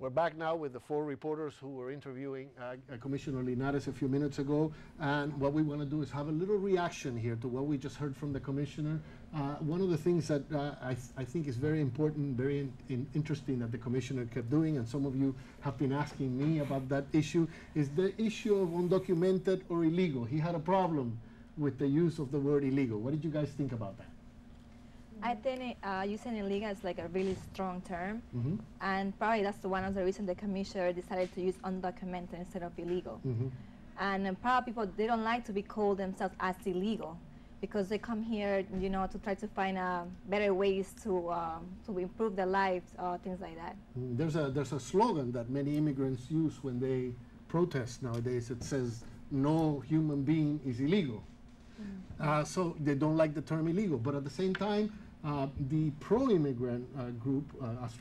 We're back now with the four reporters who were interviewing Commissioner Linares a few minutes ago. And what we want to do is have a little reaction here to what we just heard from the Commissioner. One of the things that I think is very important, very interesting that the Commissioner kept doing, and some of you have been asking me about that issue, is the issue of undocumented or illegal. He had a problem with the use of the word illegal. What did you guys think about that? I think using illegal is like a really strong term, and probably that's one of the reasons the commissioner decided to use undocumented instead of illegal. And probably people, they don't like to be called themselves as illegal because they come here, you know, to try to find better ways to improve their lives or things like that. There's a slogan that many immigrants use when they protest nowadays. It says, "No human being is illegal." So they don't like the term illegal, but at the same time, the pro-immigrant group, as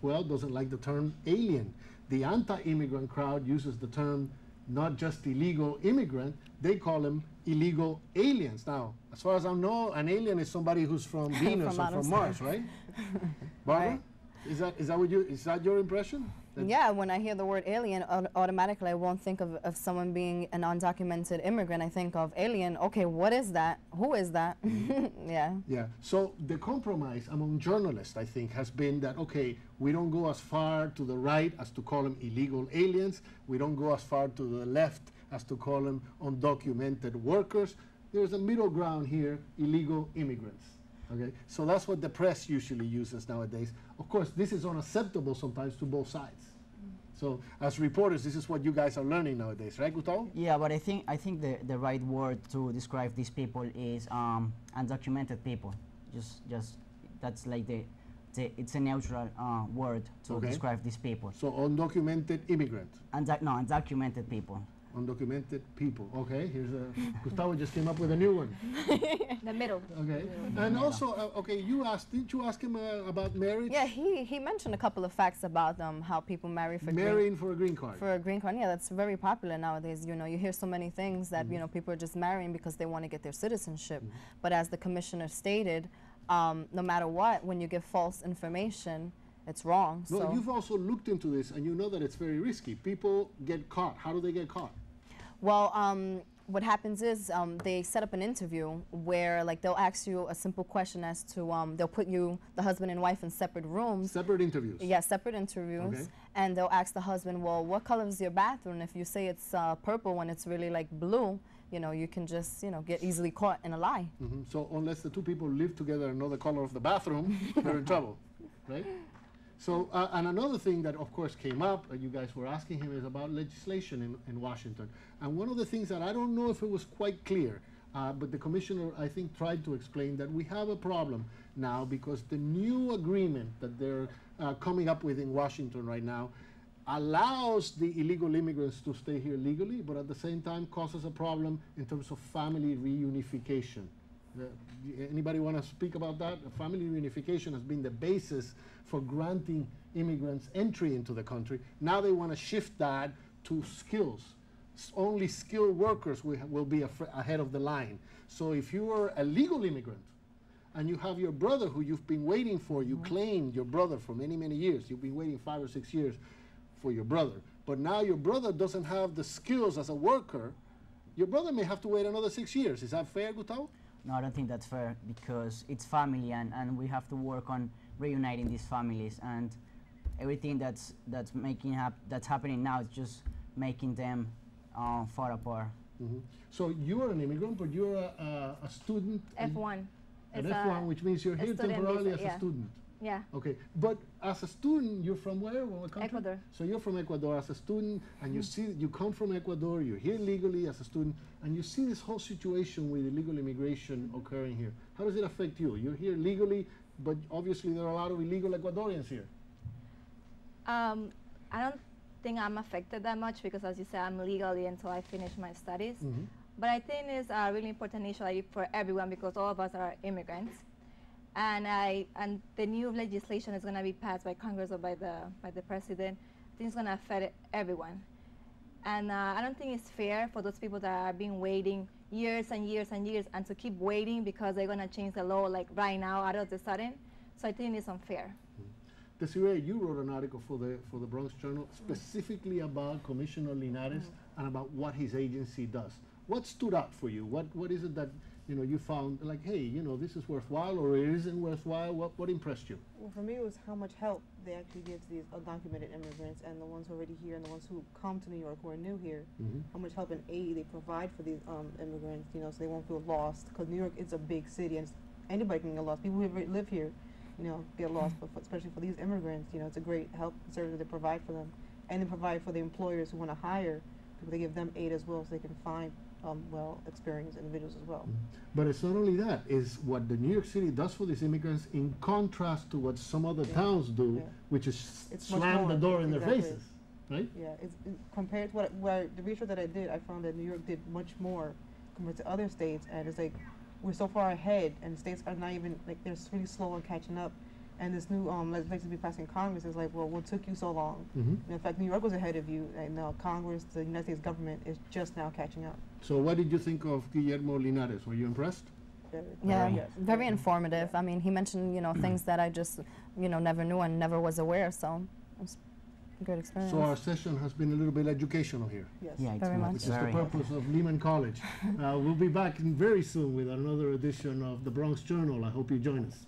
well, doesn't like the term alien. The anti-immigrant crowd uses the term not just illegal immigrant, they call them illegal aliens. Now, as far as I know, an alien is somebody who's from Venus or from Mars, right? Barbara? Right. Is that your impression? Yeah, when I hear the word alien, automatically I won't think of someone being an undocumented immigrant. I think of alien. Okay, what is that? Who is that? Yeah. Yeah. So the compromise among journalists, I think, has been that, okay, we don't go as far to the right as to call them illegal aliens. We don't go as far to the left as to call them undocumented workers. There's a middle ground here, illegal immigrants. Okay, so that's what the press usually uses nowadays. Of course, this is unacceptable sometimes to both sides. So, as reporters, this is what you guys are learning nowadays, right, Gustavo? Yeah, but I think the right word to describe these people is undocumented people. Just that's like it's a neutral word to describe these people. So, undocumented immigrant. No, undocumented people. Undocumented people. Okay, here's a Gustavo just came up with a new one. The middle. Okay, and also, okay, didn't you ask him about marriage? Yeah, he mentioned a couple of facts about how people marry for marrying for a green card. For a green card, yeah, that's very popular nowadays. You know, you hear so many things that you know people are just marrying because they want to get their citizenship. But as the commissioner stated, no matter what, when you give false information, it's wrong. No, so you've also looked into this, and you know that it's very risky. People get caught. How do they get caught? Well, what happens is they set up an interview where, like, they'll ask you a simple question as to they'll put you, the husband and wife, in separate rooms. Separate interviews. Yeah, separate interviews. Okay. And they'll ask the husband, well, what color is your bathroom? If you say it's purple when it's really like blue, you know, you can just, you know, get easily caught in a lie. So unless the two people live together and know the color of the bathroom, they're in trouble, right? So, and another thing that, of course, came up, you guys were asking him, is about legislation in Washington. And one of the things that I don't know if it was quite clear, but the commissioner, I think, tried to explain that we have a problem now because the new agreement that they're coming up with in Washington right now allows the illegal immigrants to stay here legally, but at the same time causes a problem in terms of family reunification. Anybody want to speak about that? Family reunification has been the basis for granting immigrants entry into the country. Now they want to shift that to skills. Only skilled workers will be ahead of the line. So if you are a legal immigrant and you have your brother who you've been waiting for, you claimed your brother for many, many years. You've been waiting 5 or 6 years for your brother. But now your brother doesn't have the skills as a worker. Your brother may have to wait another 6 years. Is that fair, Gustavo? No, I don't think that's fair because it's family, and we have to work on reuniting these families, and everything that's happening now is just making them far apart. So you are an immigrant, but you're a student. F1. An F1, which means you're here temporarily as a student. Yeah. Okay, but as a student, you're from where? What country? Ecuador. So you're from Ecuador as a student, and you come from Ecuador, you're here legally as a student, and you see this whole situation with illegal immigration occurring here. How does it affect you? You're here legally, but obviously there are a lot of illegal Ecuadorians here. I don't think I'm affected that much because, as you said, I'm legally until I finish my studies. But I think it's a really important issue for everyone because all of us are immigrants. And the new legislation is going to be passed by Congress or by the president. I think it's going to affect everyone. And I don't think it's fair for those people that are being waiting years and years and years and to keep waiting because they're going to change the law like right now out of the sudden. So I think it's unfair. Desiree, you wrote an article for the Bronx Journal specifically about Commissioner Linares and about what his agency does. What stood out for you? What is it that you found like, hey, this is worthwhile or it isn't worthwhile? What impressed you? Well, for me, it was how much help they actually give to these undocumented immigrants and the ones who are already here and the ones who come to New York who are new here. How much help and aid they provide for these immigrants, so they won't feel lost. Because New York is a big city and anybody can get lost. People who live here, get lost. But especially for these immigrants, it's a great help service they provide for them, and they provide for the employers who want to hire. They give them aid as well, so they can find well-experienced individuals as well. But it's not only that, it's what the New York City does for these immigrants in contrast to what some other towns do, which is slam the door in their faces, right? Yeah, compared to the research that I did, I found that New York did much more compared to other states, and it's like we're so far ahead, and states are not even, like, they're really slow on catching up. And this new legislation to be passed in Congress is like, well, what took you so long? And in fact, New York was ahead of you, and now Congress, the United States government, is just now catching up. So what did you think of Guillermo Linares? Were you impressed? Very informative. I mean, he mentioned, things that I just, never knew and never was aware, so it was a good experience. So our session has been a little bit educational here. Yes. Yeah, very much. Which is the purpose of Lehman College. We'll be back very soon with another edition of the Bronx Journal. I hope you join us.